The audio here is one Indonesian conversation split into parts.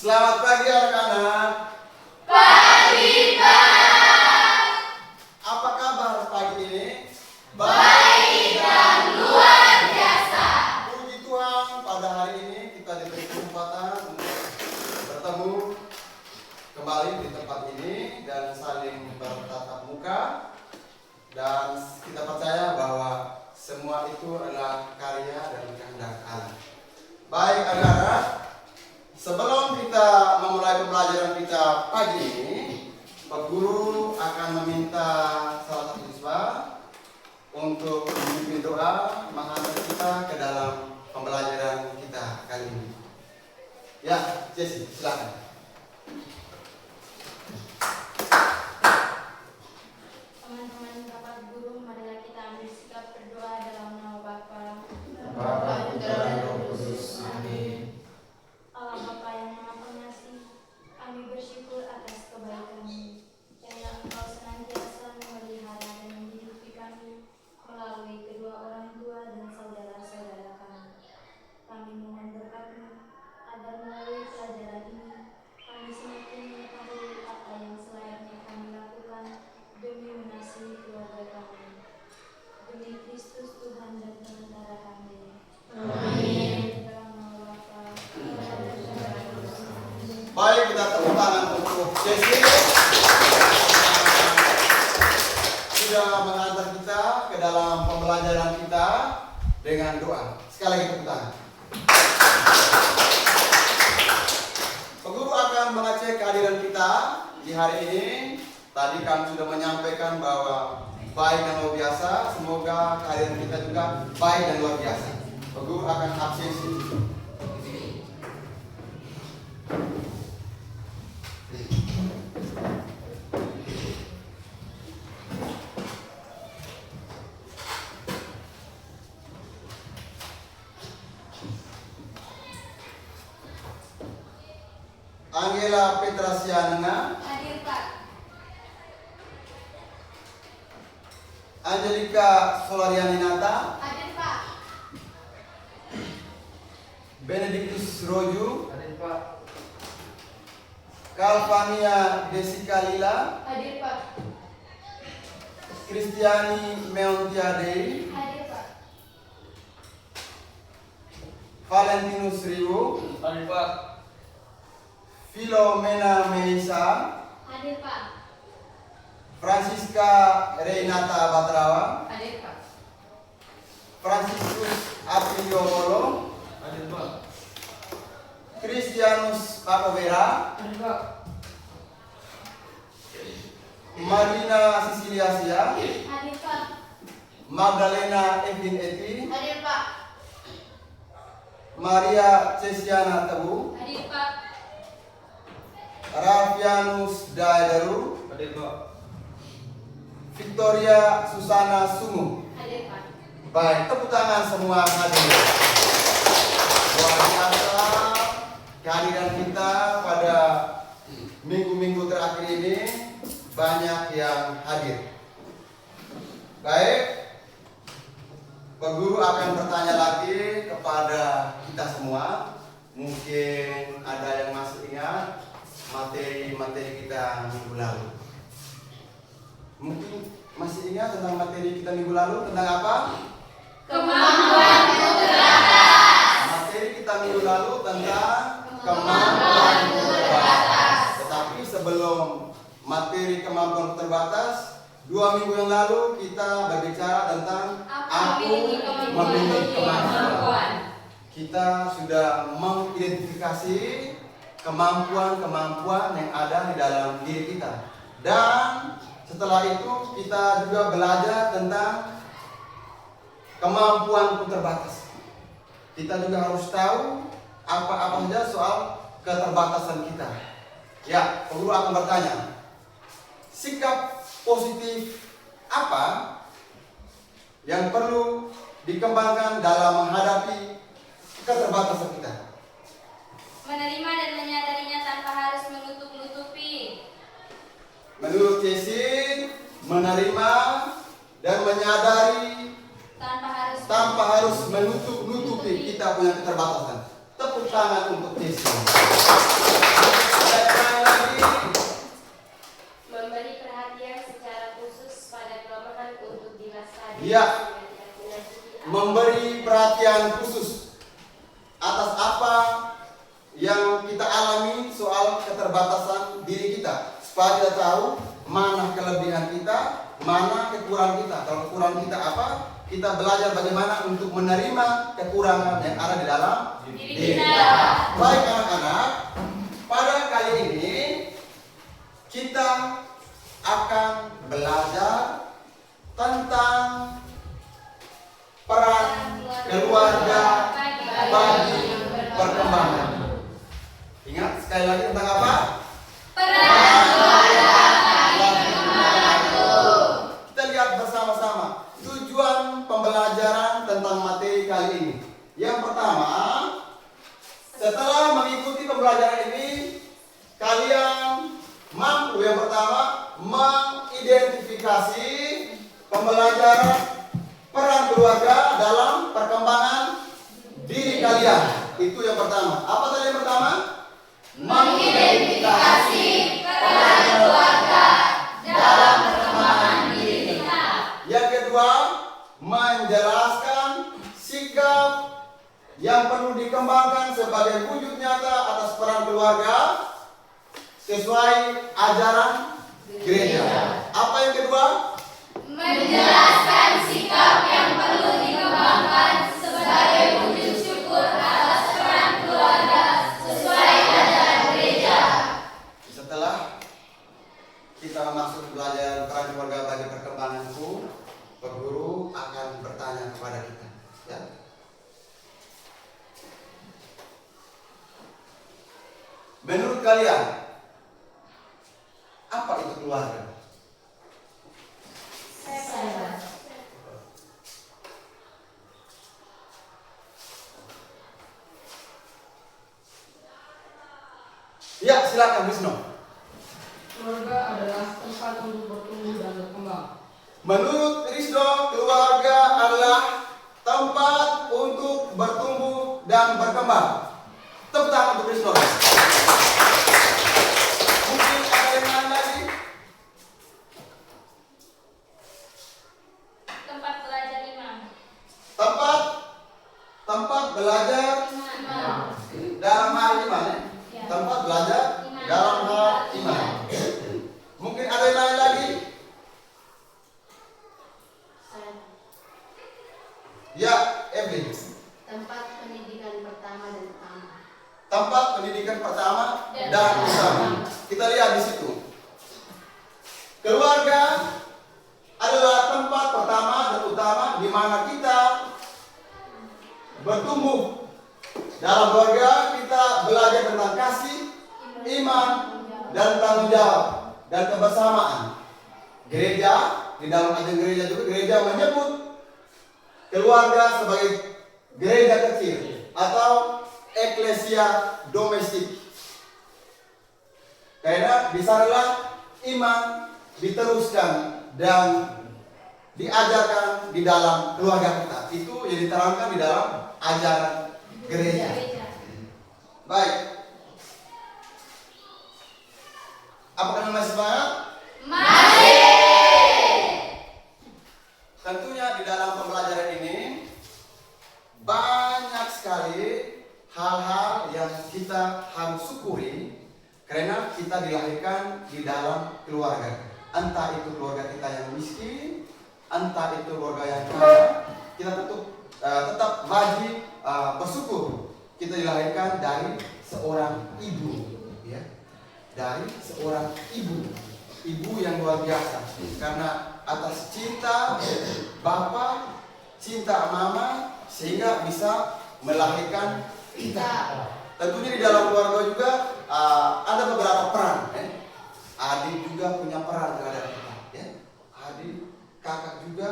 Selamat pagi anak-anak. Pagi, Pak. Apa kabar pagi ini? Baik dan luar biasa. Puji Tuhan, pada hari ini kita diberi kesempatan untuk bertemu kembali di tempat ini dan saling bertatap muka. Dan kita percaya bahwa semua itu adalah karya dan kehendak Allah. Baik anak-anak, sebelum kita memulai pembelajaran kita pagi ini, Pak Guru akan meminta salah satu siswa untuk memimpin doa menghantar kita ke dalam pembelajaran kita kali ini. Ya, Jesse, silakan. Teman-teman Bapak Guru, marilah kita ambil sikap berdoa dalam nama Bapa, Bapa dan Roh Kudus. Amin. Allah Bapa yang Maha Pengasih, kami bersyukur atas kebaikan-Mu, yang Engkau senantiasa memelihara dan menghidupi kami melalui kedua orang tua dan saudara-saudara kami. Kami mohon berkat-Mu agar melalui pelajaran ini kami semakin mengetahui apa yang selayaknya kami lakukan demi mengasihi keluarga kami. Demi Kristus Tuhan dan Penentara kami. Amin. Dalam nama Bapa, Baik, kita tepuk tangan untuk Jesse sudah mengantar kita ke dalam pembelajaran kita dengan doa. Sekali lagi tepuk tangan. Pak Guru akan mengecek kehadiran kita di hari ini. Tadi kami sudah menyampaikan bahwa baik dan luar biasa. Semoga kehadiran kita juga baik dan luar biasa. Pak Guru akan absensi. Angela Petrasiana, hadir Pak. Angelika Solarianinata, Hadir Pak. Benedictus Roju, Hadir Pak. Kalvania Desika Lila, Hadir Pak. Kristiani Meontiadei, Hadir Pak. Valentinus Riwo, Hadir Pak. Filomena Meisa, Hadir Pak. Francisca Renata Batrawa, Hadir Pak. Franciscus Aprilio Molo, Hadir Pak. Christianus Pakovera, Hadir Pak. Marina Sicilia Sia, Hadir Pak. Magdalena Evin Eti, Hadir Pak. Maria Cesiana Tebu, Hadir Pak. Rafianus Daedaru, Hadir Pak. Victoria Susana Sumu. Hadir Pak. Baik, tepuk tangan semua hadir. Luar biasa kehadiran kita pada minggu-minggu terakhir ini, banyak yang hadir. Baik, Pak Guru akan bertanya lagi kepada kita semua. Mungkin ada yang masih ingat materi-materi kita minggu lalu. Mungkin masih ingat tentang materi kita minggu lalu tentang apa? Kemampuan terbatas. Materi kita minggu lalu tentang kemampuan terbatas. Tetapi sebelum materi kemampuan terbatas, 2 minggu yang lalu kita berbicara tentang aku memiliki kemampuan. Kita sudah mengidentifikasi kemampuan-kemampuan yang ada di dalam diri kita. Dan setelah itu kita juga belajar tentang kemampuan terbatas. Kita juga harus tahu apa-apa saja soal keterbatasan kita. Ya, Pak Guru akan bertanya, sikap positif apa yang perlu dikembangkan dalam menghadapi keterbatasan kita? Menerima dan menyadarinya tanpa harus menutup-nutupi. Menurut Yesin, menerima dan menyadari tanpa harus menutup-nutupi kita punya keterbatasan. Tepuk tangan untuk Yesin. yang kita alami soal keterbatasan diri kita, supaya kita tahu mana kelebihan kita, mana kekurangan kita. Kalau kekurangan kita apa, kita belajar bagaimana untuk menerima kekurangan yang ada di dalam diri kita. Baik anak-anak, pada kali ini kita akan belajar tentang peran keluarga bagi perkembangan. Ingat sekali lagi tentang apa? Peran keluarga bagi perkembangan. Kita lihat bersama-sama tujuan pembelajaran tentang materi kali ini. Yang pertama, setelah mengikuti pembelajaran ini, kalian mampu yang pertama mengidentifikasi pembelajaran peran keluarga dalam perkembangan diri kalian. Itu yang pertama. Apa tadi yang pertama? mengidentifikasi peran keluarga dalam perkembangan diri kita. Yang kedua, menjelaskan sikap yang perlu dikembangkan sebagai wujud nyata atas peran keluarga sesuai ajaran gereja. Apa yang kedua? Menjelaskan sikap yang perlu dikembangkan sebagai wujud syukur atas peran keluarga sesuai ajaran gereja. Setelah kita masuk belajar peran keluarga bagi perkembanganku, Pak Guru akan bertanya kepada kita. Ya. Menurut kalian, apa itu keluarga? Ya, silakan Wisnu. Keluarga adalah tempat untuk bertumbuh dan berkembang. Menurut Rizno, keluarga adalah tempat untuk bertumbuh dan berkembang. Tepuk tangan untuk Rizno. Mungkin ada yang lain lagi? Tempat belajar iman. Tempat belajar dalam hal iman. Ya? Tempat belajar dalam hal iman. Mungkin ada yang lain lagi? Ya, Evelyn. Tempat pendidikan pertama dan utama. Tempat pendidikan pertama dan utama. Kita lihat di situ. Keluarga adalah tempat pertama dan utama di mana kita bertumbuh. Dalam keluarga kita belajar tentang kasih, iman, dan tanggung jawab dan kebersamaan. Gereja, di dalam ajaran gereja juga gereja menyebut keluarga sebagai gereja kecil atau eklesia domestik. Karena di sanalah iman diteruskan dan diajarkan di dalam keluarga kita. Itu yang diterangkan di dalam ajaran gereja. Baik. Apakah masih semangat? Tentunya di dalam pembelajaran ini banyak sekali hal-hal yang kita harus syukuri karena kita dilahirkan di dalam keluarga. Entah itu keluarga kita yang miskin, entah itu keluarga yang kaya, kita tetap wajib bersyukur. Kita dilahirkan dari seorang ibu, ya, dari seorang ibu yang luar biasa. Karena atas cinta Bapa, cinta Mama, sehingga bisa melahirkan kita. Tentunya di dalam keluarga juga ada beberapa peran. Adik juga punya peran terhadap kita. Ya. Adik, kakak juga,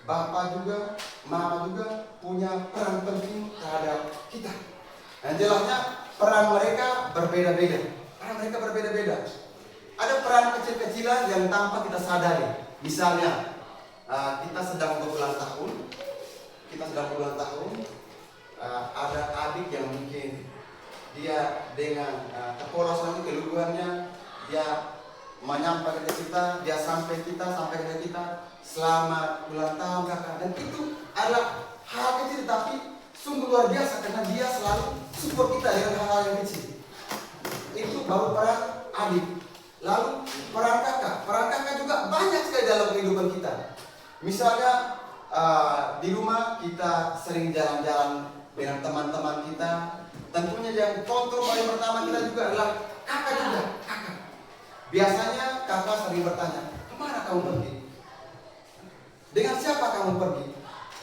Bapak juga, Mama juga punya peran penting terhadap kita. Dan jelasnya peran mereka berbeda-beda. Ada peran kecil-kecilan yang tanpa kita sadari. Misalnya, kita sedang berulang tahun, ada adik yang mungkin dia dengan kepolosan keluarnya, dia menyampaikan ke kita, dia sampaikan ke kita, selamat ulang tahun kakak. Dan itu adalah hal kecil tapi sungguh luar biasa karena dia selalu support kita dengan hal-hal yang kecil. baru peran adik. Lalu peran kakak. Peran kakak juga banyak sekali dalam kehidupan kita. Misalnya di rumah kita sering jalan-jalan dengan teman-teman kita. Tentunya yang kontrol paling pertama kita juga adalah kakak juga. Kakak. Biasanya kakak sering bertanya, kemana kamu pergi? Dengan siapa kamu pergi?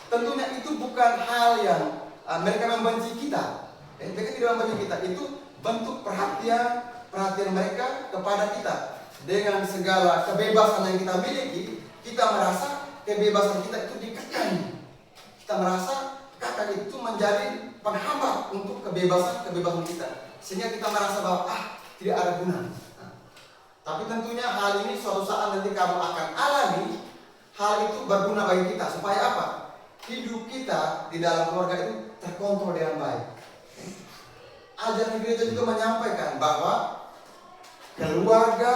Tentunya itu bukan hal yang mereka membenci kita. Mereka tidak membenci kita. Itu bentuk perhatian mereka kepada kita. Dengan segala kebebasan yang kita miliki, kita merasa kebebasan kita itu dikekang. Kita merasa kakak itu menjadi penghambat untuk kebebasan kita. Sehingga kita merasa bahwa tidak ada guna. Tapi tentunya hal ini suatu saat nanti kamu akan alami. Hal itu berguna bagi kita. Supaya apa? Hidup kita di dalam keluarga itu terkontrol dengan baik. Ajaran gereja juga menyampaikan bahwa keluarga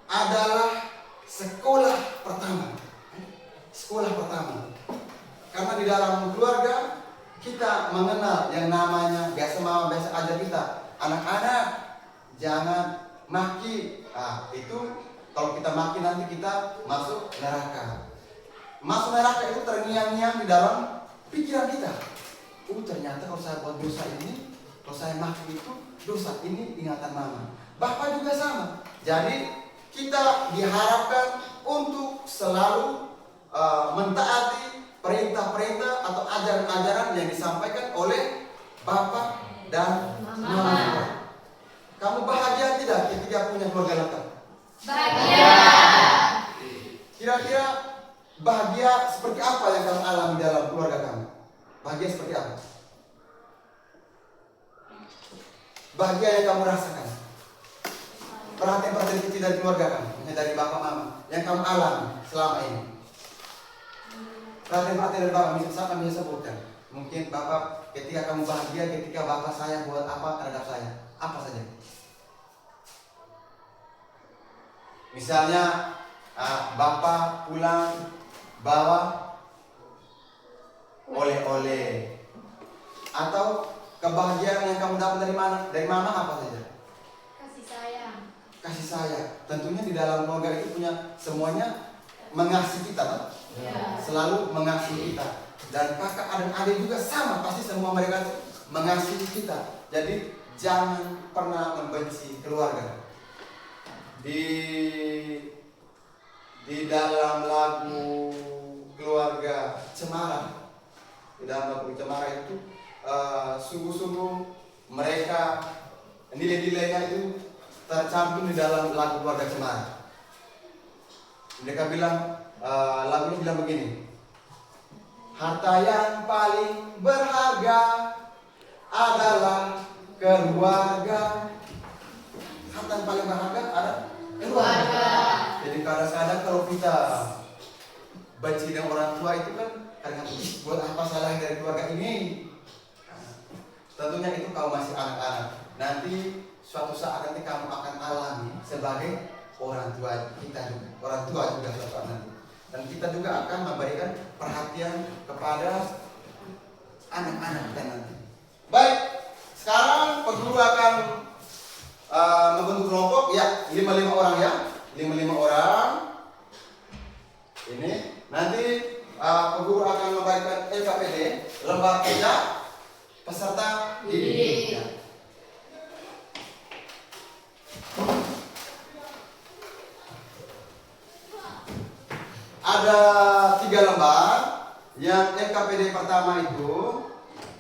adalah sekolah pertama. Sekolah pertama. Karena di dalam keluarga kita mengenal yang namanya, biasa mama biasa ajar kita, anak-anak jangan maki. Itu kalau kita maki nanti kita masuk neraka. Masuk neraka itu terngiang-ngiang di dalam pikiran kita. Ternyata kalau saya buat dosa ini, kalau saya maki itu dosa, ini ingatan mama. Bapak juga sama. Jadi kita diharapkan untuk selalu mentaati perintah-perintah atau ajaran-ajaran yang disampaikan oleh bapak dan mama. Kamu bahagia tidak ketika punya keluarga lengkap? Bahagia. Kira-kira bahagia seperti apa yang kamu alami dalam keluarga kamu? Bahagia seperti apa? Bahagia yang kamu rasakan? Perhatian-perhatian kecil dari keluarga kamu, dari bapak mama, yang kamu alami selama ini. Perhatian-perhatian dari bapak, misalnya kami sebutkan. Mungkin bapak ketika kamu bahagia, ketika bapak saya buat apa terhadap saya, apa saja? Misalnya bapak pulang bawa oleh-oleh, atau kebahagiaan yang kamu dapat dari mana? Dari mama apa saja? Kasih sayang. Kasih sayang. Tentunya di dalam keluarga itu punya semuanya mengasihi kita, kan? Ya. Selalu mengasihi kita. Dan kakak dan adik juga sama, pasti semua mereka itu mengasihi kita. Jadi jangan pernah membenci keluarga. Di dalam lagu Keluarga Cemara, di dalam lagu Cemara itu sungguh-sungguh mereka nilai-nilainya itu tercantum di dalam lagu Keluarga Cemara. Mereka bilang, lagu ini bilang begini, harta yang paling berharga adalah keluarga. Harta yang paling berharga ada keluarga. Jadi kadang-kadang kalau kita benci dengan orang tua itu kan karena buat apa salah dari keluarga ini. Tentunya itu kalau masih anak-anak. Nanti suatu saat nanti kamu akan alami sebagai orang tua kita juga. Orang tua juga suatu saat nanti. Dan kita juga akan memberikan perhatian kepada anak-anak kita nanti. Baik, sekarang pengguru akan membentuk kelompok ya, 5-5 orang ya. 5-5 orang. Ini nanti pengguru akan membagikan LKPD, lembar kerja peserta didik. Ya. Ada 3 lembar. Yang LKPD pertama itu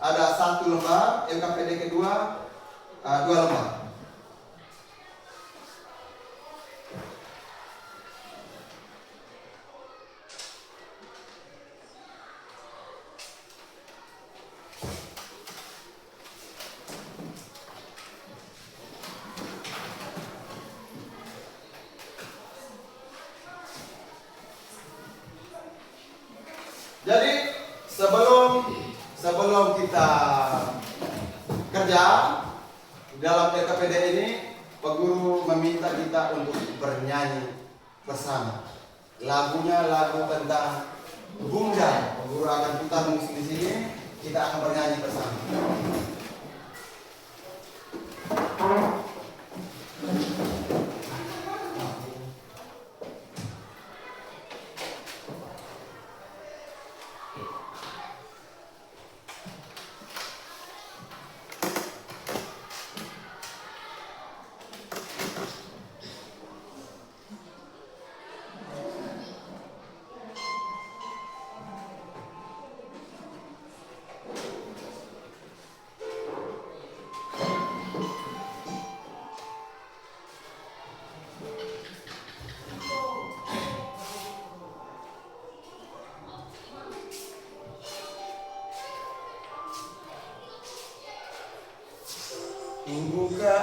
ada 1 lembar, LKPD kedua 2 lembar. Jadi sebelum kita kerja dalam LKPD ini, Pak Guru meminta kita untuk bernyanyi bersama. Lagunya lagu tentang Bunda. Pak Guru akan putar musik di sini, kita akan bernyanyi bersama.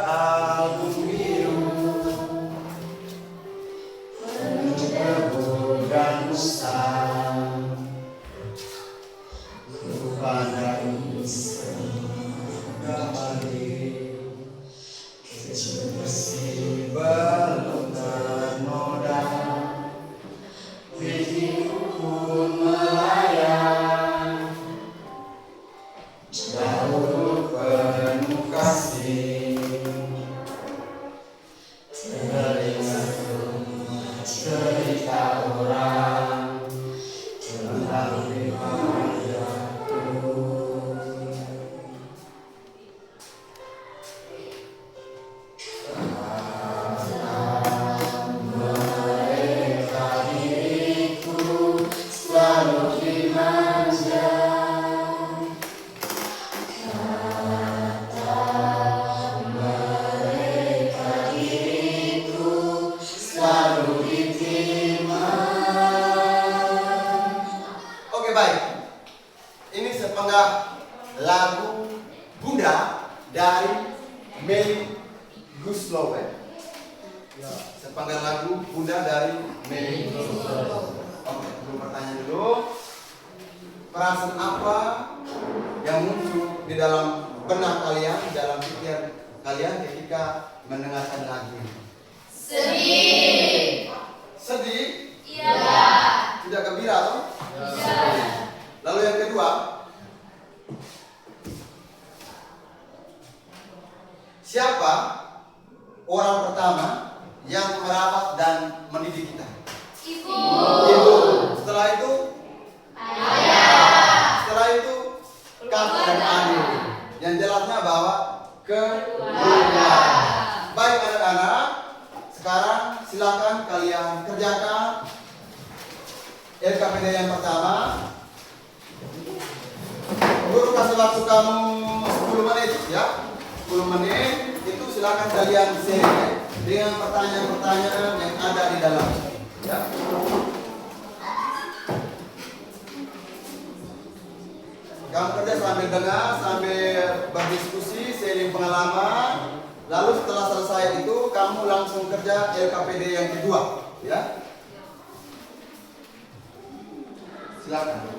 album biru penuh debu dan usang, pandai kembali meski belum ternoda, pikiku pun melayang jauh penuh kasih. Teringatku cerita orang tentang riwayatku. Mereka diriku selalu dimanja, mereka diriku selalu diterima. Oke, baik. Ini sepenggal lagu Bunda dari Melly Goeslaw, ya. Sepenggal lagu Bunda dari Melly Goeslaw. Oke, dulu pertanyaan dulu. Perasaan apa yang muncul di dalam benak kalian, di dalam pikiran kalian ketika mendengarkan lagu ini? Sedih. Sedih? Iya. Tidak gembira, toh? Iya. Lalu yang kedua, siapa orang pertama yang merawat dan mendidik kita? Ibu. Ibu. Setelah itu, Ayah. setelah itu kakak dan adik. Yang jelasnya bahwa keluarga. Baik anak-anak, sekarang silakan kalian kerjakan LKPD yang pertama. Guru kasih waktu kamu 10 menit, ya. 10 menit itu silakan kalian share dengan pertanyaan-pertanyaan yang ada di dalam, ya. Kamu kerja sambil dengar, sambil berdiskusi, sharing pengalaman. Lalu setelah selesai itu kamu langsung kerja LKPD yang kedua, ya. Silakan.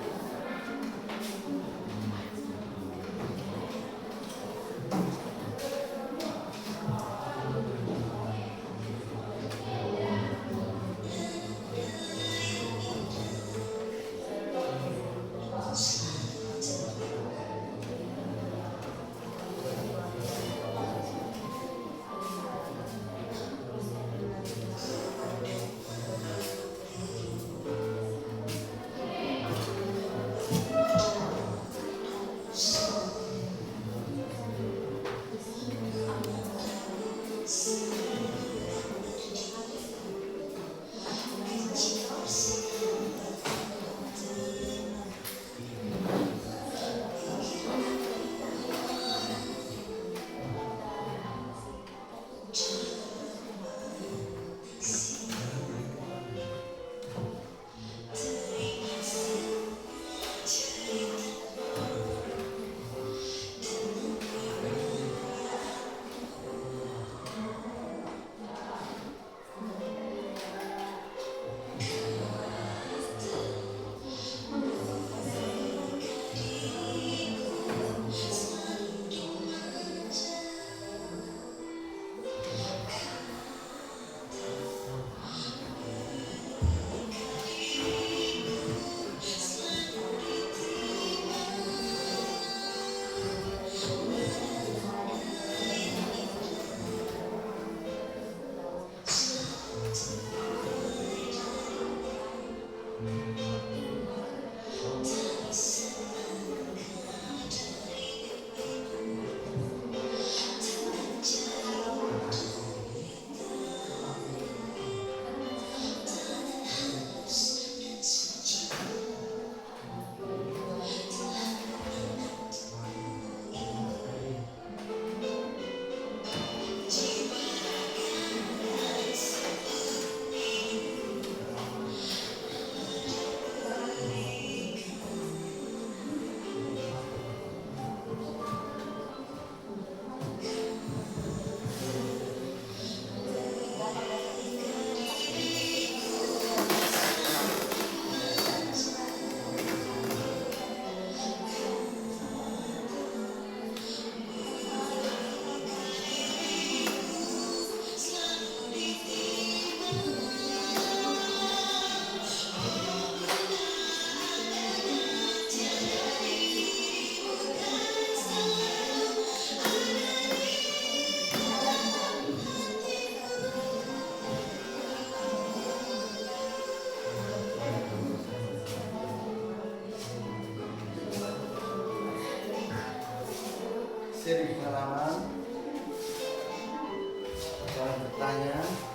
angkanya.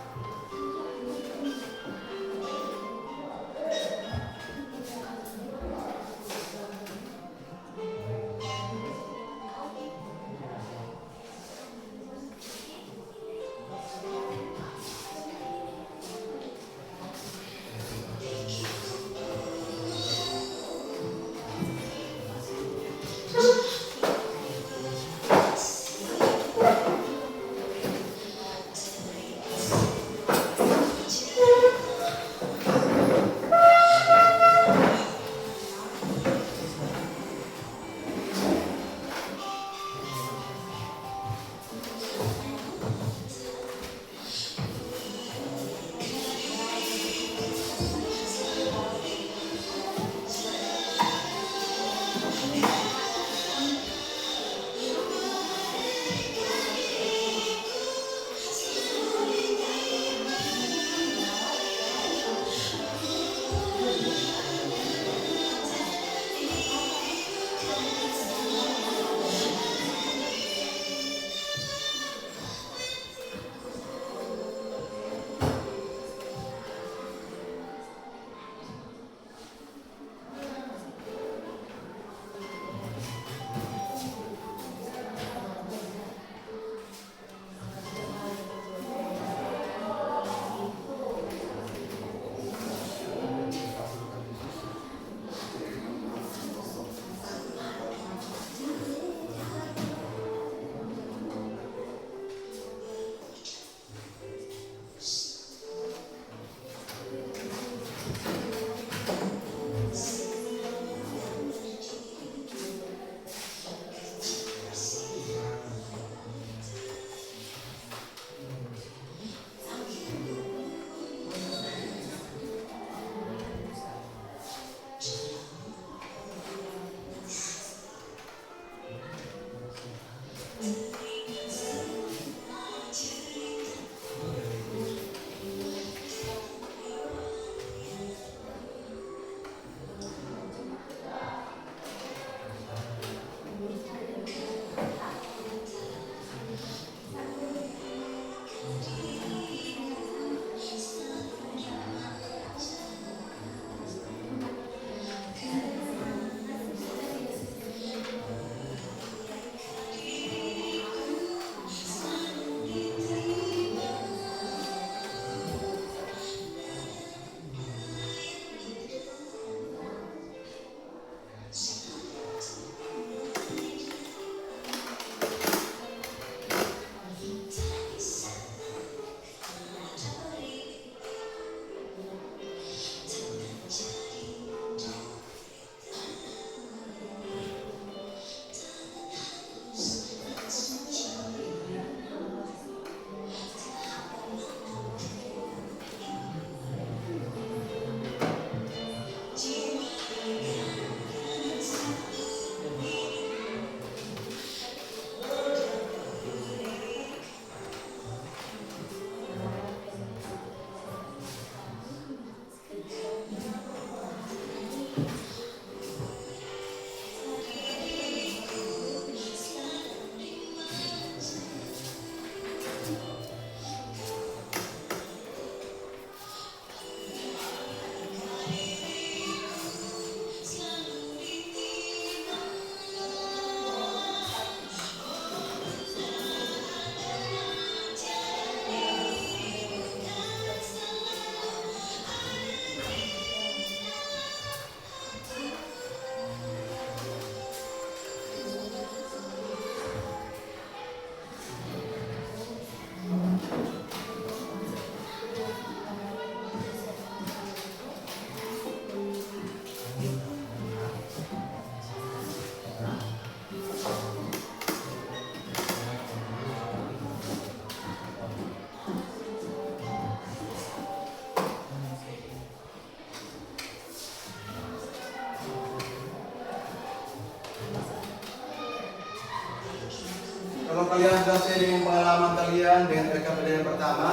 Kalau kalian sudah sharing pengalaman kalian dengan LKPD yang pertama,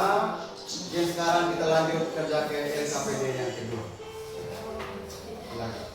mungkin sekarang kita lanjut kerja ke LKPD yang kedua. Silakan.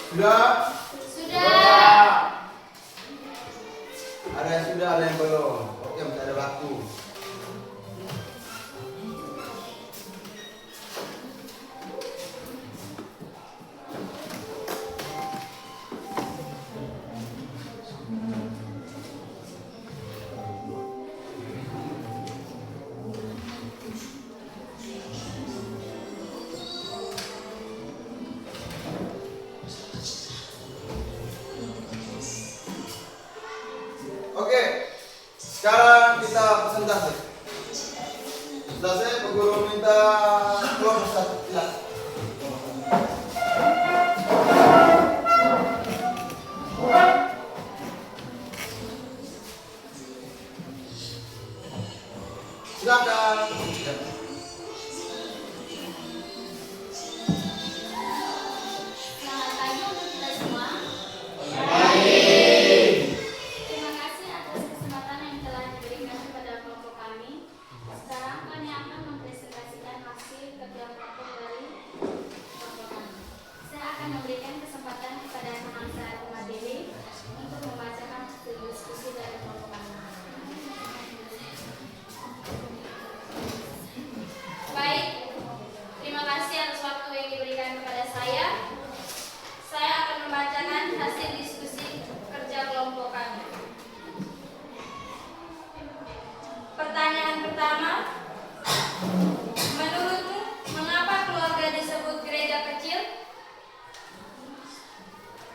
Sudah? Sudah. Ada yang sudah, ada yang belum. Oke, masih ada waktu. Oke, sekarang kita presentasi. Presentasi, Pak Guru minta kelompok satu. Silakan. Selamat pagi untuk kita semua. Terima kasih atas kesempatan yang telah diberikan kepada kelompok kami. Sekarang kami akan mempresentasikan hasil kerja kelompok dari kelompok kami. Saya akan memberikan kesempatan kepada Hamsa Umadili untuk membacakan hasil diskusi dari kelompok kami. Baik, terima kasih atas waktu yang diberikan kepada saya. Saya akan membacakan hasil diskusi kerja kelompok kami. Pertanyaan pertama, menurutmu mengapa keluarga disebut gereja kecil?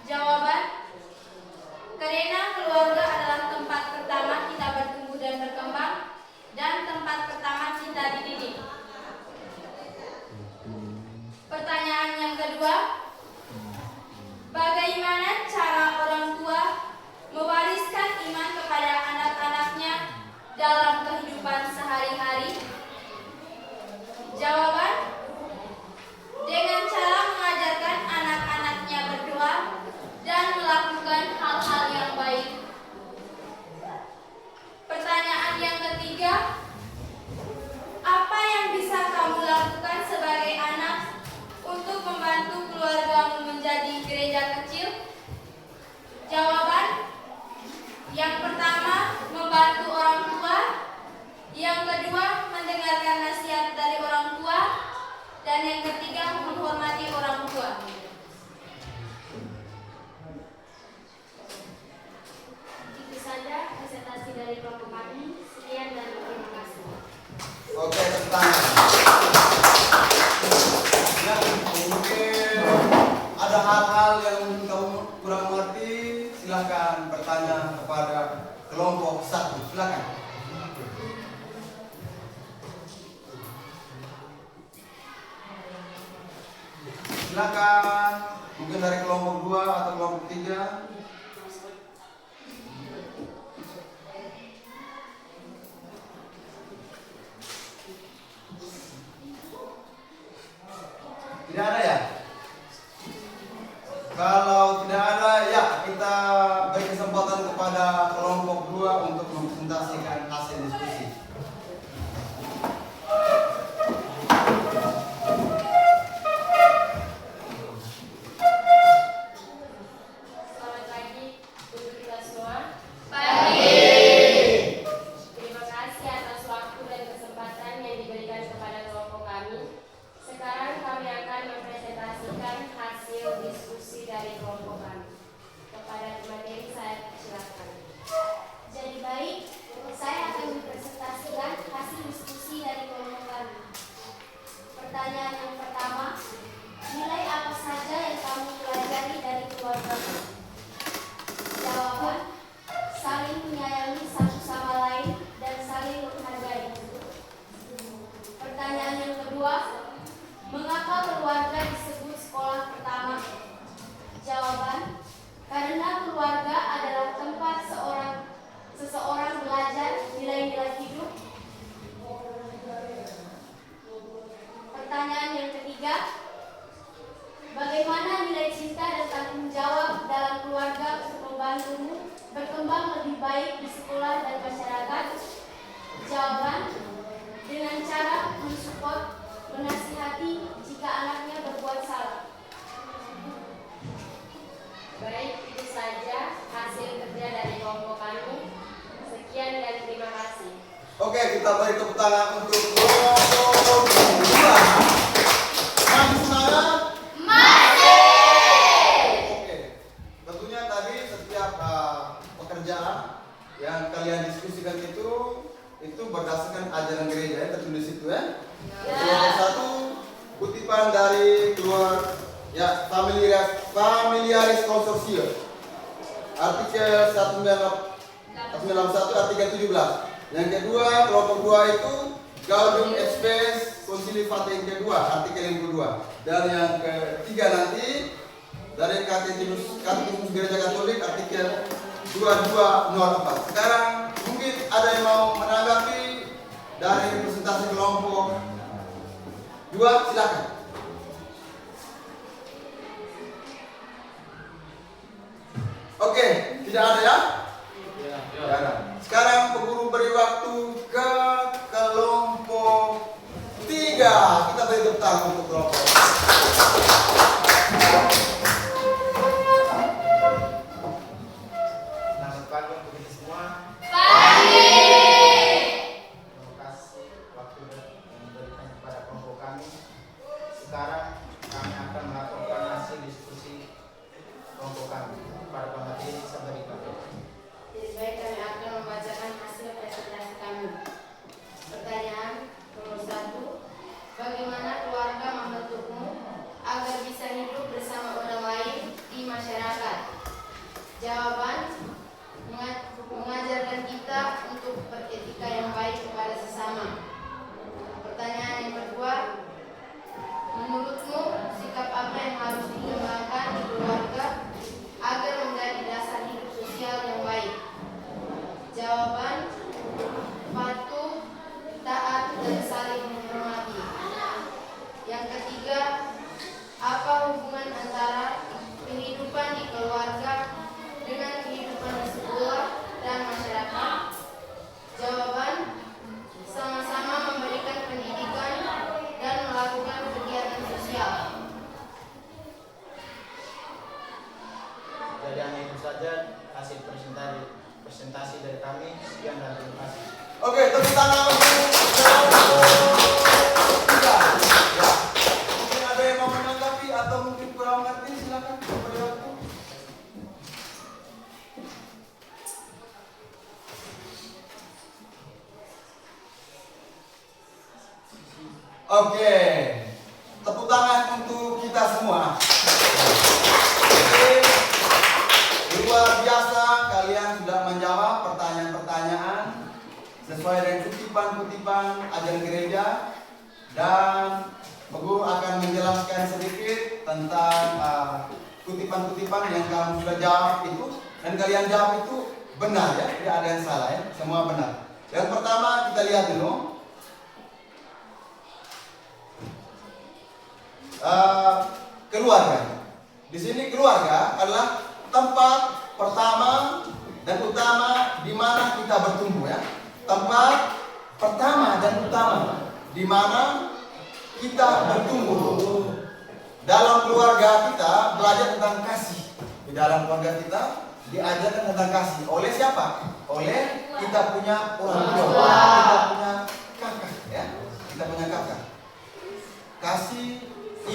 Jawaban, karena keluarga adalah tempat pertama kita bertumbuh dan berkembang dan tempat pertama kita dididik. Pertanyaan yang kedua, bagaimana cara orang tua mewariskan iman kepada anak-anaknya dalam kehidupan sehari-hari? Jawaban, dengan cara mengajarkan anak-anaknya berdoa dan melakukan hal-hal yang baik. Pertanyaan yang ketiga, apa yang bisa kamu lakukan sebagai anak untuk membantu keluargamu menjadi gereja kecil? Jawaban, yang pertama membantu orang tua, yang kedua mendengarkan nasihat dari orang tua, dan yang ketiga menghormati orang tua. Itu saja presentasi dari kelompok kami. Sekian dan terima kasih. Oke, tepuk tangan. Ya, mungkin ada hal-hal yang kamu kurang mengerti, silakan bertanya kepada kelompok satu. Silakan. Silakan, mungkin dari kelompok 2 atau kelompok 3. Tidak ada ya? Kalau tidak ada, ya kita beri kesempatan kepada kelompok 2 untuk mempresentasikan hasil diskusi. Selamat pagi untuk kita semua. Pagi. Terima kasih atas waktu dan kesempatan yang diberikan kepada kelompok kami. Sekarang kami akan mempresentasikan hasil diskusi dari kelompok kami. Kepada materi saya silakan. Jadi baik, saya akan mempresentasikan hasil diskusi dari kelompok kami. Pertanyaan yang pertama, nilai apa saja yang kamu pelajari dari keluarga? Jawaban, saling menyayangi satu sama lain dan saling menghargai. Pertanyaan yang kedua, mengapa keluarga disebut sekolah pertama? Jawaban, karena keluarga adalah tempat seseorang belajar nilai-nilai hidup. Pertanyaan yang ketiga, bagaimana nilai cinta dan tanggung jawab dalam keluarga untuk membantumu berkembang lebih baik di sekolah dan masyarakat? Jawaban, dengan cara mensupport, menasihati jika anaknya berbuat salah. Baik, itu saja hasil kerja dari kelompok kami. Sekian dan terima kasih. Oke, kita beri tepuk tangan untuk kelompok 2. Masih semangat? Oke, tentunya tadi setiap pekerjaan yang kalian diskusikan itu berdasarkan ajaran gereja ya, tertulis itu ya. Kelompok 1 kutipan dari keluar ya Familiaris Consortio artikel 191 artikel 17. Yang kedua kelompok 2 itu Gaudium et Spes Concilii Vatican yang kedua artikel yang kedua. Dan yang ketiga nanti dari Katekismus Gereja Katolik artikel 2204. Sekarang mungkin ada yang mau menanggapi dari representasi kelompok 2, silakan. Oke, tidak ada ya? Tidak ada. Sekarang peguru beri waktu ke kelompok 3. Kita beri tepuk tangan untuk kelompok. Selamat pagi untuk kita semua. Pagi. Terima kasih waktu yang diberikan kepada kelompok kami. Sekarang kami akan melaporkan hasil diskusi kelompok kami pada pemateri sabari kami. Jadi baik, kami akan membacakan hasil presentasi kami. Pertanyaan nomor 1. Bagaimana keluarga membentukmu agar bisa hidup bersama orang lain di masyarakat? Jawaban, mengajarkan kita untuk beretika yang baik kepada sesama. Pertanyaan yang kedua, menurutmu sikap apa yang harus dikembangkan di keluarga agar menjadi dasar hidup sosial yang baik? Jawaban, patuh, taat, dan saling menghormati. Yang ketiga, apa hubungan antara kehidupan di keluarga dengan kehidupan di sekolah dan masyarakat? Jawaban, sama-sama memberikan pendidikan dan melakukan kegiatan sosial. Jadi hanya itu saja hasil presentasi dari kami. Sekian dan terima kasih. Oke, tepuk tangan untuk kelompok 3. Ya. Mungkin ada yang mau menanggapi atau mungkin kurang mengerti, silakan beri waktu. Oke, tepuk tangan untuk kita semua. Oke, luar biasa kalian sudah menjawab pertanyaan-pertanyaan sesuai dengan kutipan-kutipan ajaran gereja, dan guru akan menjelaskan sedikit tentang kutipan-kutipan yang kamu sudah jawab itu, dan kalian jawab itu benar ya, tidak ada yang salah ya, semua benar. Yang pertama kita lihat dulu. Keluarga. Di sini keluarga adalah tempat pertama dan utama di mana kita bertumbuh ya. Tempat pertama dan utama di mana kita bertumbuh. Dalam keluarga kita belajar tentang kasih. Di dalam keluarga kita diajarkan tentang kasih. Oleh siapa? Oleh kita punya orang tua, kita punya kakak ya. Kita punya kakak. Kasih,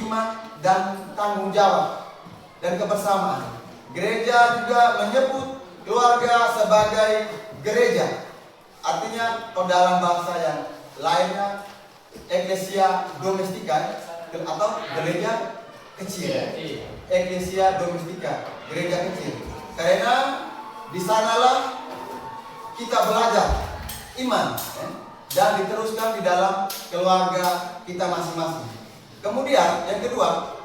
iman, dan tanggung jawab dan kebersamaan. Gereja juga menyebut keluarga sebagai gereja. Artinya kalau dalam bahasa yang lainnya Ecclesia Domestica atau gereja kecil. Ecclesia Domestica, gereja kecil. Karena di sanalah kita belajar iman dan diteruskan di dalam keluarga kita masing-masing. Kemudian yang kedua,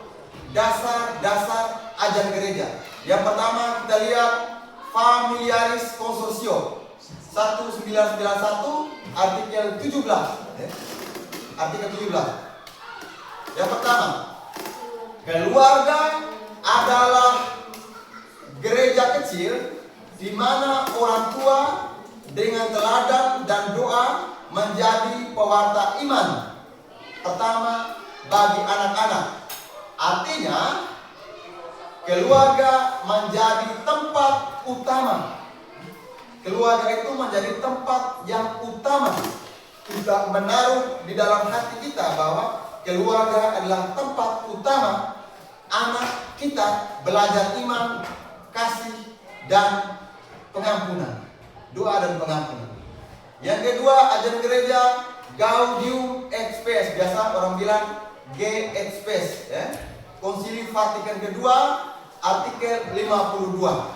dasar-dasar ajaran gereja. Yang pertama kita lihat Familiaris Consortio 1991 artikel 17. Artikel 17. Yang pertama, keluarga adalah gereja kecil di mana orang tua dengan teladan dan doa menjadi pewarta iman pertama bagi anak-anak. Artinya keluarga menjadi tempat utama. Keluarga itu menjadi tempat yang utama. Kita menaruh di dalam hati kita bahwa keluarga adalah tempat utama anak kita belajar iman, kasih, dan pengampunan. Doa dan pengampunan. Yang kedua, ajaran gereja Gaudium et Spes. Biasa orang bilang G et Spes, ya. Konsili Vatikan kedua, artikel 52.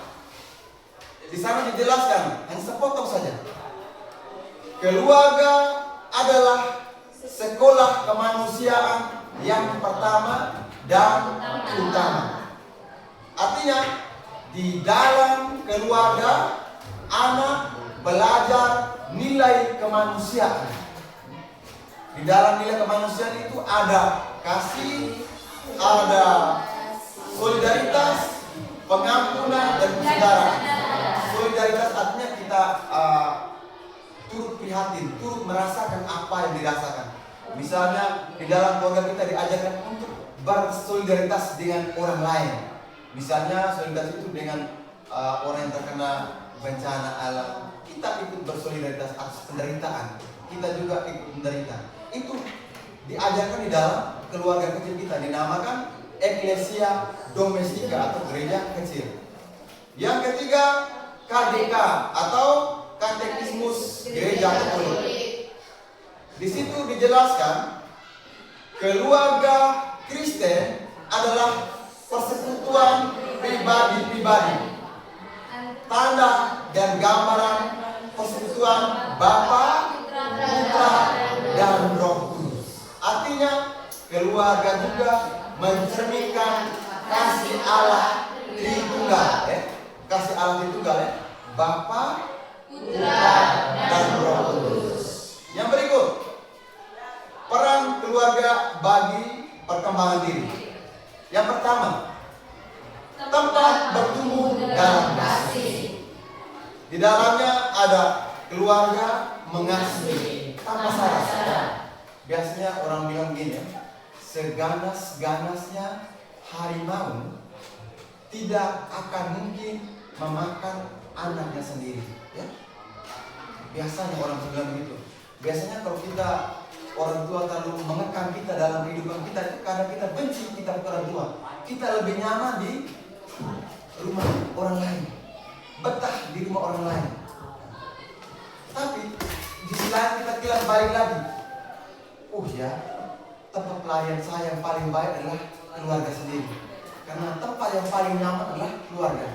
Di sana dijelaskan, hanya sepotong saja. Keluarga adalah sekolah kemanusiaan yang pertama dan utama. Artinya, di dalam keluarga anak belajar nilai kemanusiaan. Di dalam nilai kemanusiaan itu ada kasih, ada solidaritas, pengampunan, dan persaudaraan. Solidaritas artinya kita turut prihatin, turut merasakan apa yang dirasakan. Misalnya di dalam keluarga kita diajarkan untuk bersolidaritas dengan orang lain. Misalnya solidaritas itu dengan orang yang terkena bencana alam. Kita ikut bersolidaritas atas penderitaan. Kita juga ikut menderita. Itu diajarkan di dalam keluarga kecil kita, dinamakan Eklesia Domestika atau gereja kecil. Yang ketiga, KDK atau Katekismus Gereja Katolik. Di situ dijelaskan keluarga Kristen adalah persekutuan pribadi-pribadi. Tanda dan gambaran persekutuan Bapa, Putra, dan Roh Kudus. Artinya keluarga juga mencerminkan kasih Allah Tritunggal, kasih Allah Tritunggal, Bapa, Putra, dan Roh Kudus. Yang berikut, peran keluarga bagi perkembangan diri. Yang pertama, tempat bertumbuh dalam kasih. Di dalamnya ada keluarga mengasihi tanpa syarat. Biasanya orang bilang gini, seganas-ganasnya harimau tidak akan mungkin memakan anaknya sendiri. Ya? Biasanya orang bilang begitu. Biasanya kalau kita orang tua terlalu mengekang kita dalam kehidupan kita, itu karena kita benci kita ke orang tua. Kita lebih nyaman di rumah orang lain, betah di rumah orang lain. Tapi di sisi lain kita bilang balik lagi. Ya, tempat pelayan saya yang paling baik adalah keluarga sendiri. Karena tempat yang paling nyaman adalah keluarga.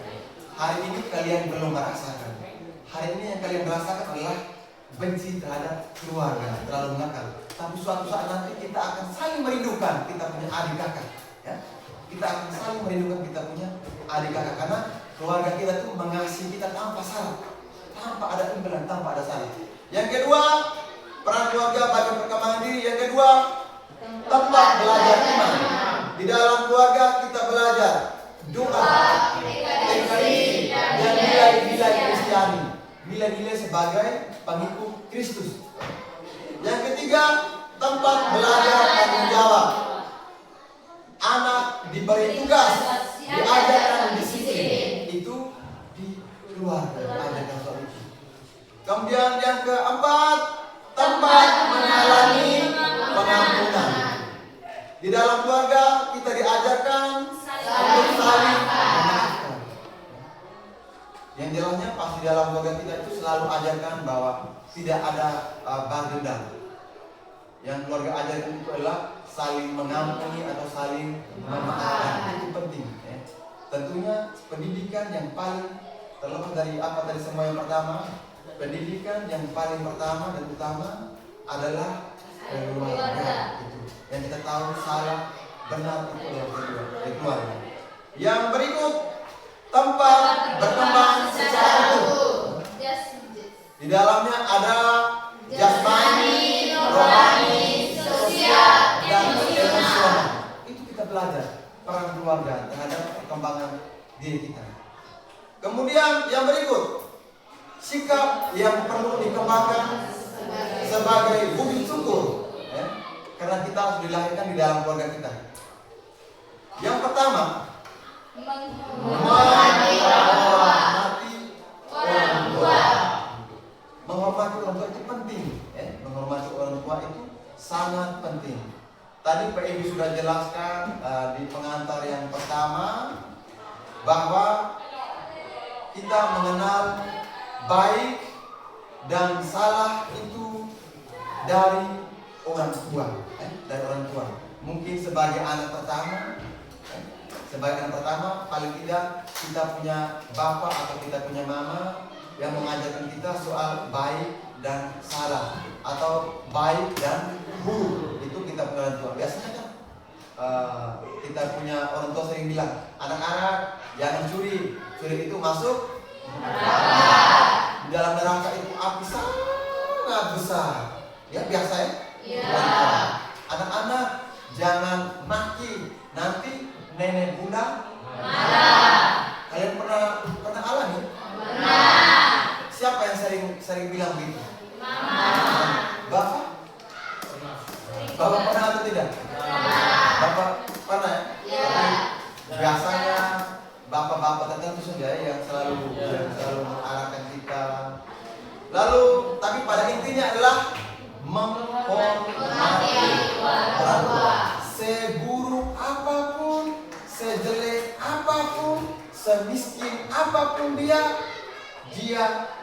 Hari ini kalian belum merasakan. Hari ini yang kalian merasakan adalah benci terhadap keluarga, terlalu mengakal. Tapi suatu saat nanti kita akan saling merindukan kita punya adik kakak. Ya? Kita akan saling merindukan kita punya adik kakak. Karena keluarga kita itu mengasihi kita tanpa syarat, tanpa ada imbalan, tanpa ada syarat. Yang kedua, peran keluarga bagi perkembangan diri. Yang kedua, tempat belajar iman. Di dalam keluarga kita belajar doa, ekaristi, dan nilai-nilai Kristiani. Nilai-nilai sebagai pengikut Kristus. Yang ketiga, tempat belajar tanggung jawab. Anak diberi tugas, diajarkan disiplin. Itu di keluarga, diajarkan soal itu. Kemudian yang keempat, tempat mengalami pengampunan. Di dalam keluarga kita diajarkan untuk saling memaafkan. Yang jelasnya pasti dalam keluarga kita itu selalu ajarkan bahwa tidak ada balas dendam. Yang keluarga ajarkan itu adalah saling mengampuni atau saling memaafkan. Itu penting. Ya. Tentunya pendidikan yang paling terlepas dari apa tadi semua yang pertama, pendidikan yang paling pertama dan utama adalah keluarga. Itu. Yang kita tahu salah benar itu adalah keluarga. Yang berikut, tempat berkembang secara utuh. Di dalamnya ada jasmani, rohani, sosial, dan emosional. Itu kita belajar peran keluarga terhadap perkembangan diri kita. Kemudian yang berikut, sikap yang perlu dikembangkan sebagai bukti syukur, ya, karena kita harus dilahirkan di dalam keluarga kita. Yang pertama, menghormati orang tua. Menghormati orang tua itu penting, ya. Menghormati orang tua itu sangat penting. Tadi Pak Ibu sudah jelaskan di pengantar yang pertama bahwa kita mengenal baik dan salah itu dari orang tua, dari orang tua. Mungkin sebagai anak pertama, paling tidak kita punya bapak atau kita punya mama yang mengajarkan kita soal baik dan salah atau baik dan buruk. Itu kita punya orang tua. Biasanya kan kita punya orang tua sering bilang, anak-anak jangan curi, curi itu masuk neraka. Di dalam neraka itu api sangat besar. Ya biasa ya. Anak-anak jangan maki, nanti nenek bunda marah. Kalian pernah alami? Pernah. Siapa yang sering bilang gitu? Mama. Bapak? Bapak pernah atau tidak? Pernah. Bapak pernah ya? Iya. Biasanya bapak-bapak tertentu saja yang selalu mengarahkan kita. Lalu, tapi pada intinya adalah menghormati orang tua. Seburuk apapun, sejelek apapun, semiskin apapun dia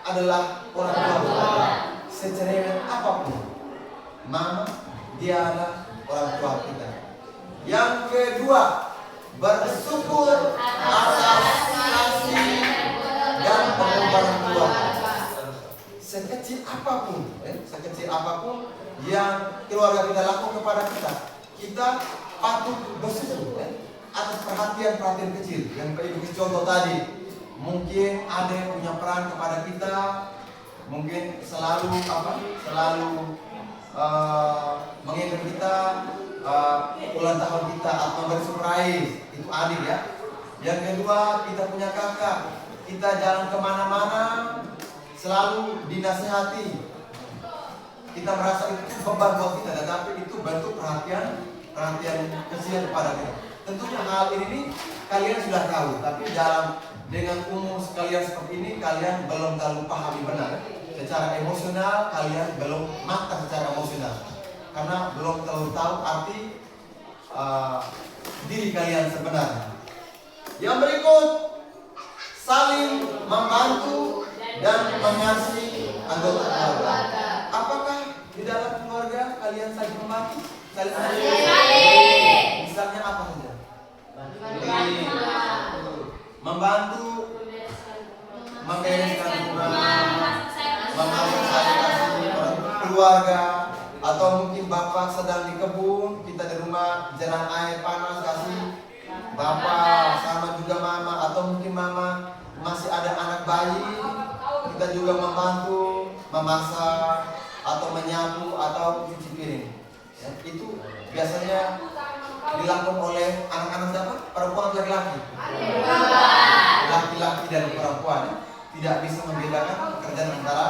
adalah orang tua. Secerewet apapun, mama, dia adalah orang tua kita. Yang kedua, bersyukur atas kasih dan pengorbanan tua. Sekecil apapun yang keluarga kita lakukan kepada kita patut bersyukur atas perhatian kecil. Yang Pak Ibu contoh tadi, mungkin ada yang punya peran kepada kita, mungkin selalu mengingat kita ulang tahun kita atau memberi surprise, itu adil ya. Yang kedua, kita punya kakak, kita jalan kemana-mana selalu dinasihati, kita merasa itu beban buat kita, tetapi itu bentuk perhatian kecil kepada kita. Tentunya hal ini kalian sudah tahu, tapi dengan umum sekalian seperti ini kalian belum terlalu pahami benar. Secara emosional kalian belum matang secara emosional, karena belum terlalu tahu arti diri kalian sebenarnya. Yang berikut, saling membantu dan mengasihi anggota keluarga. Apakah di dalam keluarga kalian saling membantu? Saling mengasihi? Misalnya apa saja? Membantu membereskan rumah, memasak sayur keluarga, atau mungkin bapak sedang di kebun, kita di rumah jalan air panas kasih bapak, sama juga mama, atau mungkin mama masih ada anak bayi, kita juga membantu memasak atau menyapu atau cuci piring. Ya, itu biasanya dilakukan oleh anak-anak siapa? Perempuan atau laki-laki? Laki-laki dan perempuan. Tidak bisa membedakan pekerjaan antara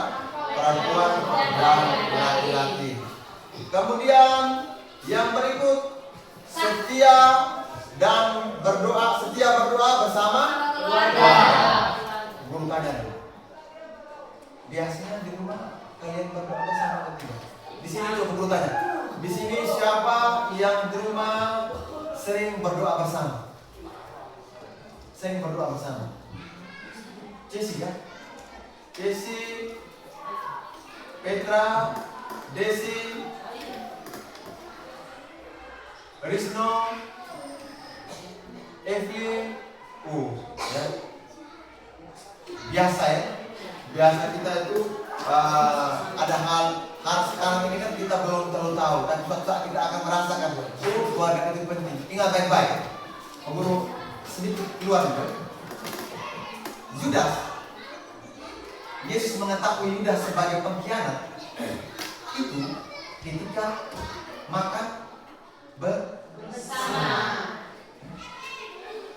perempuan dan laki-laki. Kemudian yang berikut, setia berdoa bersama keluarga. Guru tanya dulu. Biasanya di rumah kalian berdoa bersama atau tidak? Di sini coba guru tanya. Di sini siapa yang di rumah sering berdoa bersama? Sering berdoa bersama. Cesi kan? Cesi, Petra, Desi, Risno, Evelyn, ya. Biasa ya. Biasa kita itu ada hal sekarang ini kan kita belum terlalu tahu, dan suatu saat kita akan merasakan keluarga itu penting. Ingat baik-baik. Guru sedikit keluar juga. Yudas, Yesus mengetahui Yudas sebagai pengkhianat itu ketika makan bersama,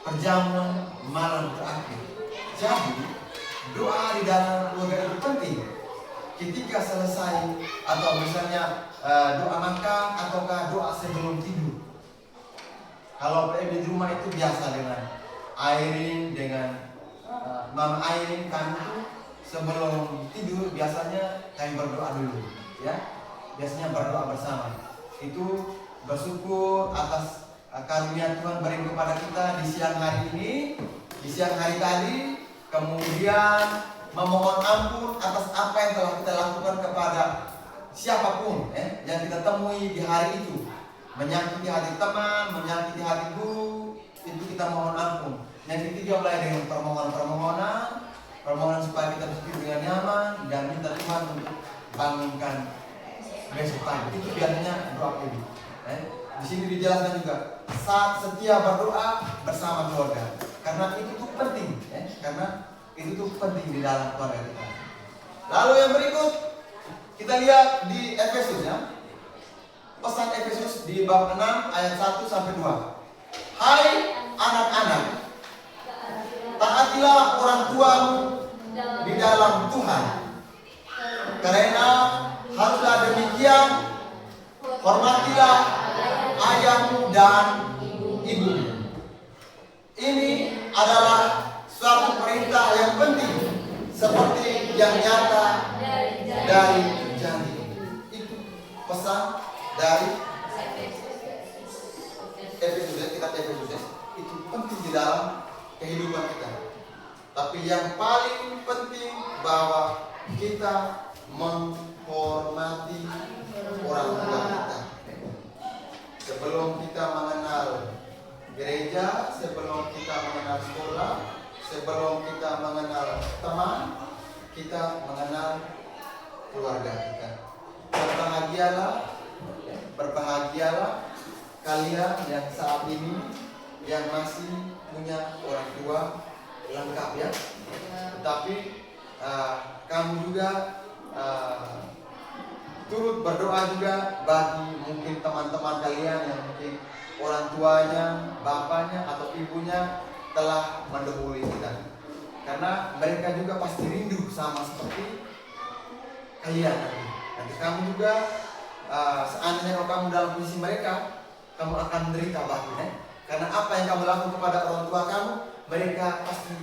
perjamuan malam terakhir. Jadi doa di dalam keluarga itu penting. Ketika selesai atau misalnya doa makan ataukah doa sebelum tidur. Kalau di rumah itu biasa dengan Airin dengan Mama Airin, kami tuh sebelum tidur biasanya kami berdoa dulu, ya. Biasanya berdoa bersama. Itu bersyukur atas karunia Tuhan beri kepada kita di siang hari ini, di siang hari tadi, kemudian memohon ampun atas apa yang telah kita lakukan kepada siapapun yang kita temui di hari itu, menyakiti hati teman, menyakiti hati guru, itu kita mohon ampun. Yang ketiga mulai dengan permohonan supaya kita bisa dengan nyaman dan minta Tuhan untuk bangunkan besok pagi. Itu biasanya doa ibu. Di sini dijelaskan juga saat setia berdoa bersama keluarga, karena itu tuh penting, karena itu tuh penting di dalam keluarga kita. Lalu yang berikut kita lihat di Efesus, ya. Pesan Efesus di bab 6 ayat 1 sampai 2. Hai anak-anak, taatilah orang tuamu di dalam Tuhan, karena haruslah demikian. Hormatilah ayahmu dan ibumu. Ini adalah suatu perintah yang penting, seperti yang nyata dari janji. Itu pesan dari Efesus, kitab Efesus. Itu penting di dalam kehidupan kita. Tapi yang paling penting bahwa kita menghormati orang tua kita. Sebelum kita mengenal gereja, sebelum kita mengenal sekolah, sebelum kita mengenal teman, kita mengenal keluarga kita. Berbahagialah kalian yang saat ini yang masih punya orang tua lengkap, ya. Tetapi kamu juga turut berdoa juga bagi mungkin teman-teman kalian yang mungkin orang tuanya, bapaknya atau ibunya telah mendahului kita. Karena mereka juga pasti rindu sama seperti kalian nanti. Nanti kamu juga seandainya kalau kamu dalam posisi mereka, kamu akan menderita bahkan, karena apa yang kamu lakukan kepada orang tua kamu, mereka pasti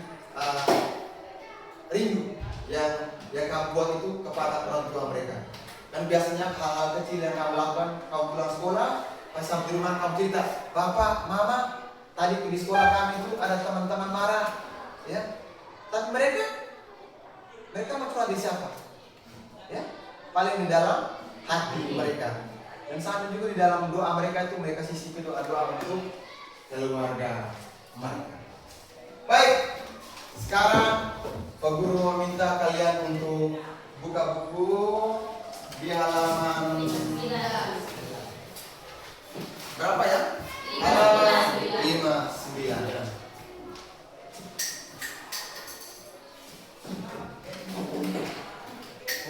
rindu yang kamu buat itu kepada orang tua mereka. Dan biasanya hal-hal kecil yang kamu lakukan, kamu pulang sekolah, pas sampai di rumah kamu cerita, Bapak, Mama, tadi di sekolah kami itu ada teman-teman marah, ya. Tapi mereka mau curhat di siapa? Ya, paling di dalam hati mereka. Dan sama juga di dalam doa mereka itu mereka sisipkan doa-doa untuk keluarga mereka. Baik, sekarang Pak Guru meminta kalian untuk buka buku di halaman berapa, ya? Halaman 59.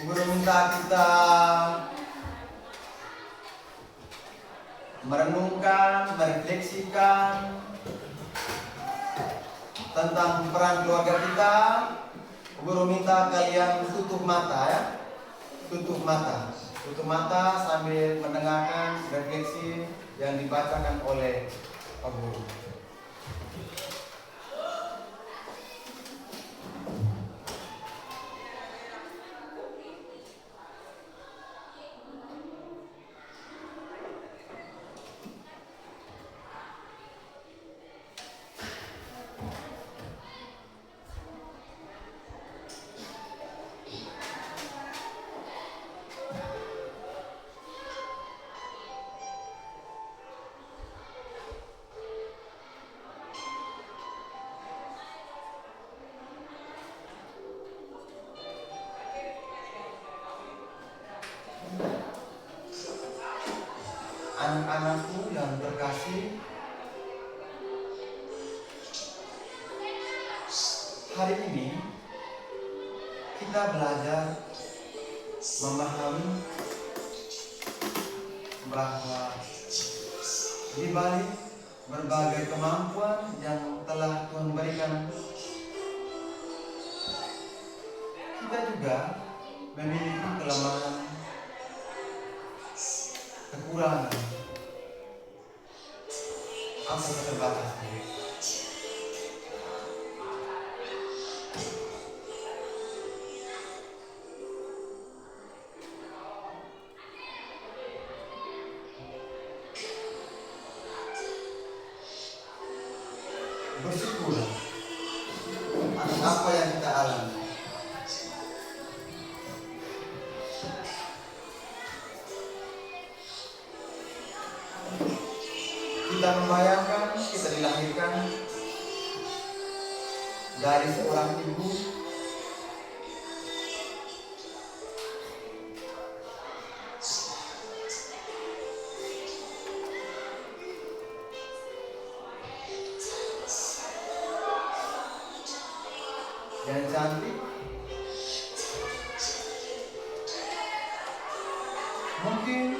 Guru minta kita merenungkan, merefleksikan tentang peran keluarga kita. Guru minta kalian tutup mata, ya. Tutup mata sambil mendengarkan refleksi yang dibacakan oleh Pak Guru. Anak-anakku yang terkasih, hari ini kita belajar memahami bahwa di balik berbagai kemampuan yang telah Tuhan berikan, kita juga memiliki kelemahan, kekurangan, atau keterbatasan. apa yang kita alami. Kita membayangkan kita dilahirkan dari seorang ibu yang cantik, mungkin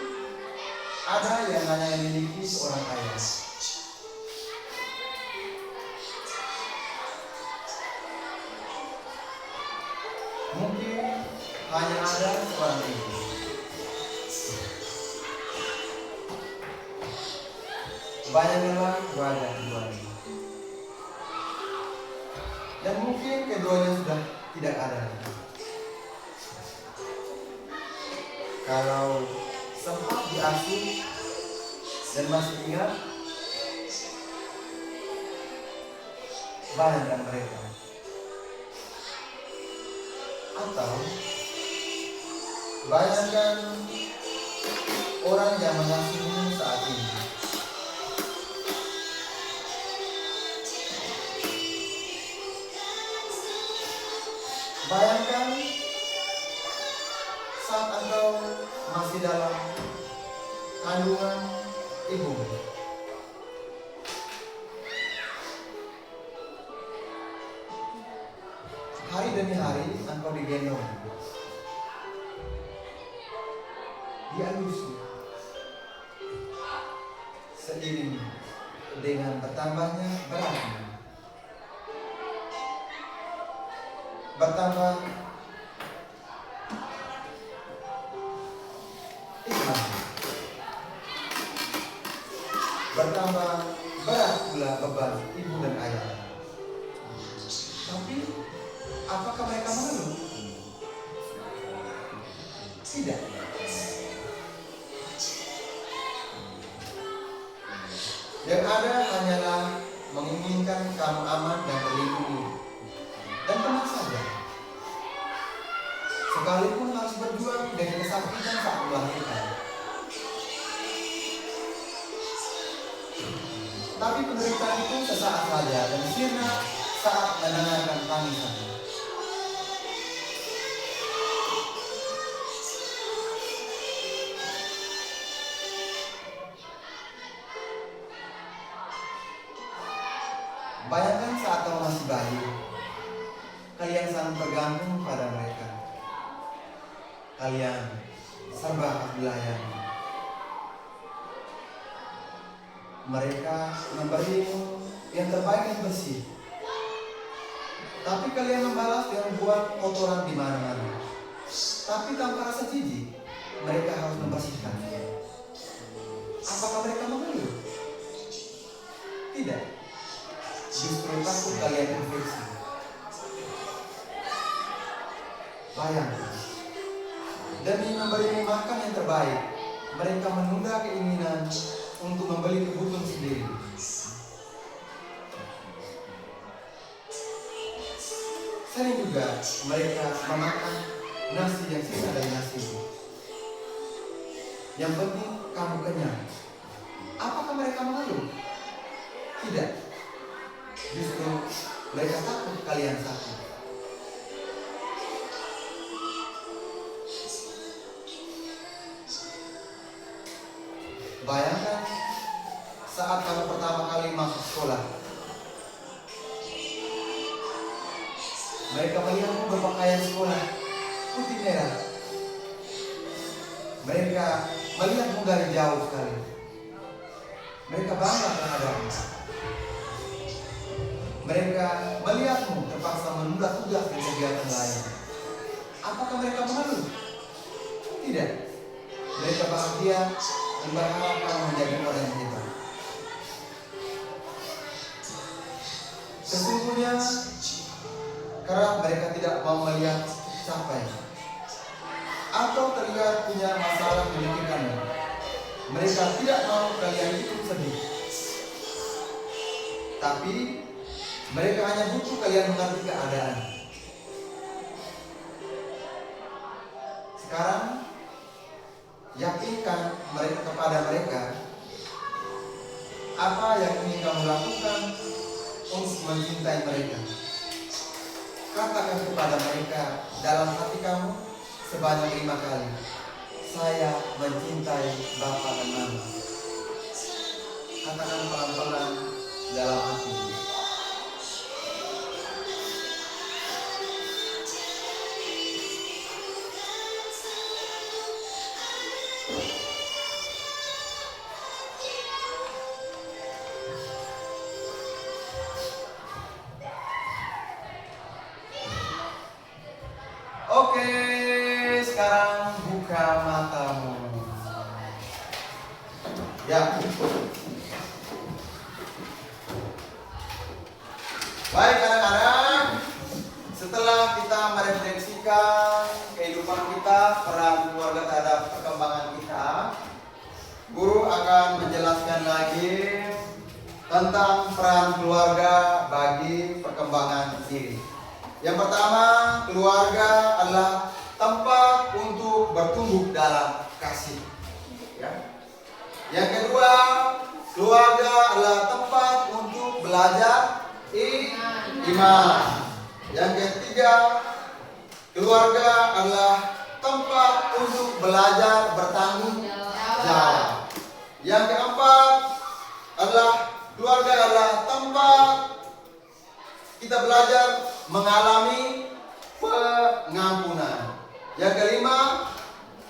ada yang hanya memiliki seorang ayah. Mungkin hanya ada seorang ibu. Banyaklah wajah keduanya. Dan mungkin keduanya sudah tidak ada lagi. Kalau sempat diasuh dan masih ingat, bayangkan mereka. Atau bayangkan orang yang mengasihimu saat ini. Bayangkan saat engkau masih dalam kandungan ibu. Hari demi hari engkau digendong, dialusi, seiring dengan bertambahnya beratnya, bertambah ikhlasnya, bertambah berat pula beban ibu dan ayah. Tapi apakah mereka mengeluh? Tidak. Yang ada hanyalah menginginkan kamu aman dan terlindungi. Dan tenang saja. Sekalipun harus berjuang dengan kesakitan saat melahirkan. Tapi penderitaan itu sesaat saja dan sirna saat mendengarkan tangisan. Bayangkan saat kamu masih bayi, kalian sangat bergantung pada mereka. Kalian serba dilayani. Mereka memberimu yang terbaik dan bersih. Tapi kalian membalas dengan buang kotoran di mana-mana. Tapi tanpa rasa jijik, mereka harus membersihkannya. Apakah mereka mengeluh? Tidak. Justru takut kalian infeksi. Bayangkan, demi memberimu makan yang terbaik, mereka menunda keinginan untuk membeli kebutuhan sendiri. Sering juga mereka memakan nasi yang sisa dari nasimu. Yang penting kamu kenyang. Apakah mereka mengeluh? Tidak. Justru mereka takut kalian sakit. Bayangkan saat kamu pertama kali masuk sekolah. Mereka melihatmu berpakaian sekolah putih merah. Mereka melihatmu dari jauh sekali. Mereka bangga terhadapmu. Mereka melihatmu terpaksa menunda tugas dan kegiatan lain. Apakah mereka mengeluh? Tidak. Mereka bahagia dan berharap kamu menjadi orang yang hebat. Sesungguhnya karena mereka tidak mau melihat capek atau terlihat punya masalah memikirkanmu. Mereka tidak mau kalian ikut sedih. Tapi Mereka hanya butuh kalian mengerti keadaan. Sekarang yakinkan mereka kepada mereka apa yang ingin kamu lakukan untuk mencintai mereka. Katakan kepada mereka dalam hati kamu sebanyak 5 kali, saya mencintai Bapak dan Mama. Katakan pelan-pelan dalam hati. Oke, sekarang buka matamu. Ya. Baik anak-anak, setelah kita merefleksikan kehidupan kita, peran keluarga terhadap perkembangan kita, guru akan menjelaskan lagi tentang peran keluarga bagi perkembangan diri. Yang pertama, keluarga adalah tempat untuk bertumbuh dalam kasih. Ya. Yang kedua, keluarga adalah tempat untuk belajar iman. Yang ketiga, keluarga adalah tempat untuk belajar bertanggung jawab. Yang keempat adalah keluarga adalah tempat kita belajar mengalami pengampunan. Yang kelima,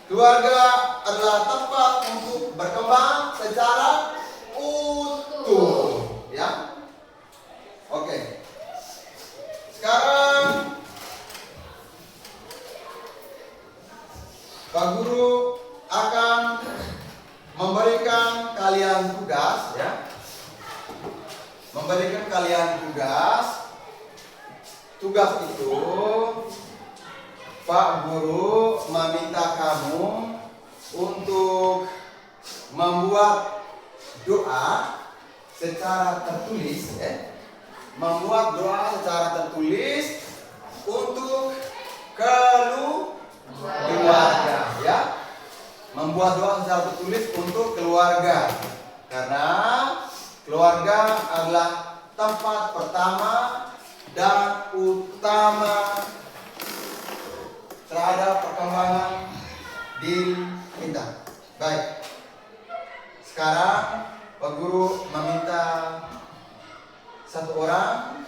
keluarga adalah tempat untuk berkembang secara utuh. Ya, oke. Sekarang Pak Guru akan memberikan kalian tugas, ya. Memberikan kalian tugas. Tugas itu Pak Guru meminta kamu untuk membuat doa secara tertulis, ya. Membuat doa secara tertulis untuk keluarga, ya. Membuat doa secara tertulis untuk keluarga, karena keluarga adalah tempat pertama dan utama terhadap perkembangan diri kita. Baik. Sekarang Pak Guru meminta satu orang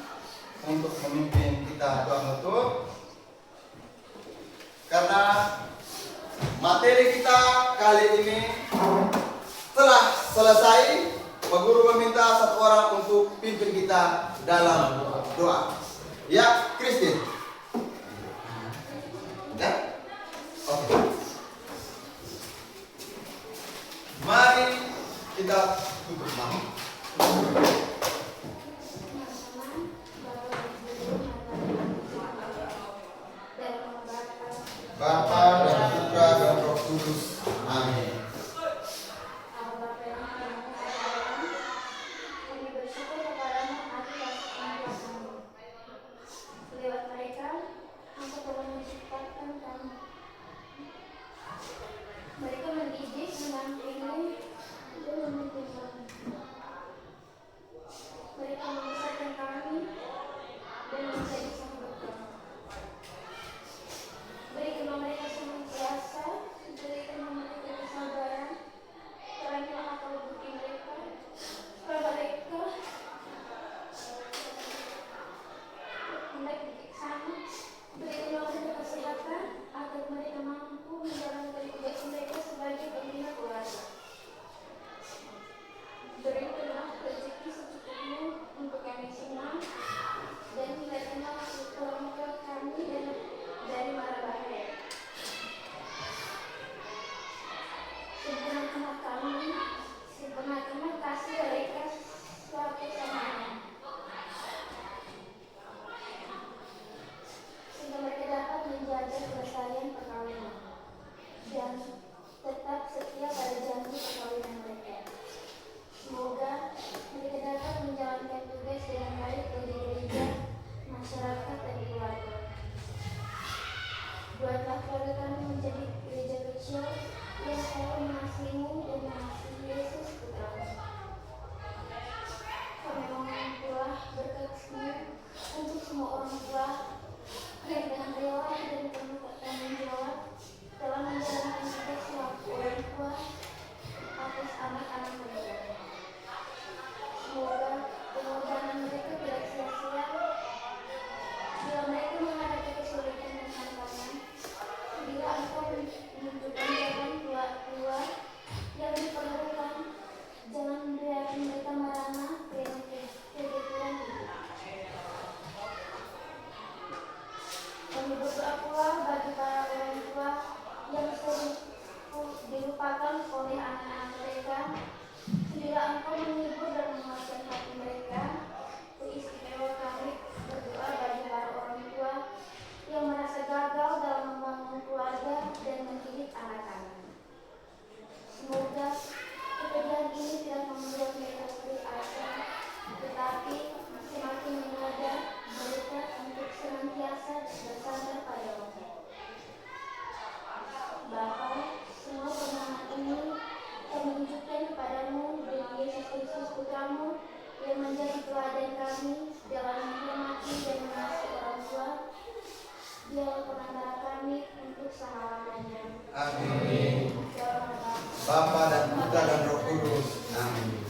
untuk memimpin kita doa penutup. Karena materi kita kali ini telah selesai, Pak Guru meminta satu orang untuk pimpin kita dalam doa. Ya, Christine. Ya? Oke. Mari kita tutup mata. Bapa dan Putra dan Roh Kudus. Amin. tua yang dengan rela dan penuh tanggung jawab telah menjalankan tugas selaku orang tua atas anak-anak mereka. Semoga pengorbanan mereka tidak sia-sia bila mereka menghadapi kesulitan dan tantangan. Bila Engkau menunjukkan jalan keluar yang diperlukan, jangan membiarkan mereka merana kebetulan hidup. Kami berdoa pula bagi para orang tua yang sering dilupakan oleh anak-anak mereka. Bila Engkau menghibur dan menguatkan hati mereka, teristimewa kami berdoa bagi para orang tua yang merasa gagal dalam membangun keluarga dan mendidik anak-anak. Semoga kejadian ini tidak membuat mereka putus asa, tetapi semakin mengajar mereka untuk senantiasa bersandar pada Allah. Bapa, semua permohonan ini kami tunjukkan kepadamu demi Yesus Kristus Putramu yang menjadi teladan kami dalam menghormati dan mengasihi orang tua. Dialah perantara kami untuk selama-lamanya. Amin. Dalam nama Bapa dan Putra dan Roh Kudus. Amin.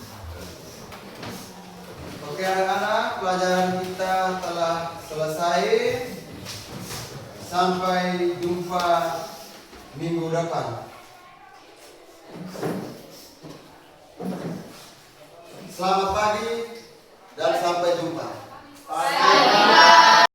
Oke anak-anak, pelajaran kita telah selesai. Sampai jumpa minggu depan. Selamat pagi dan sampai jumpa.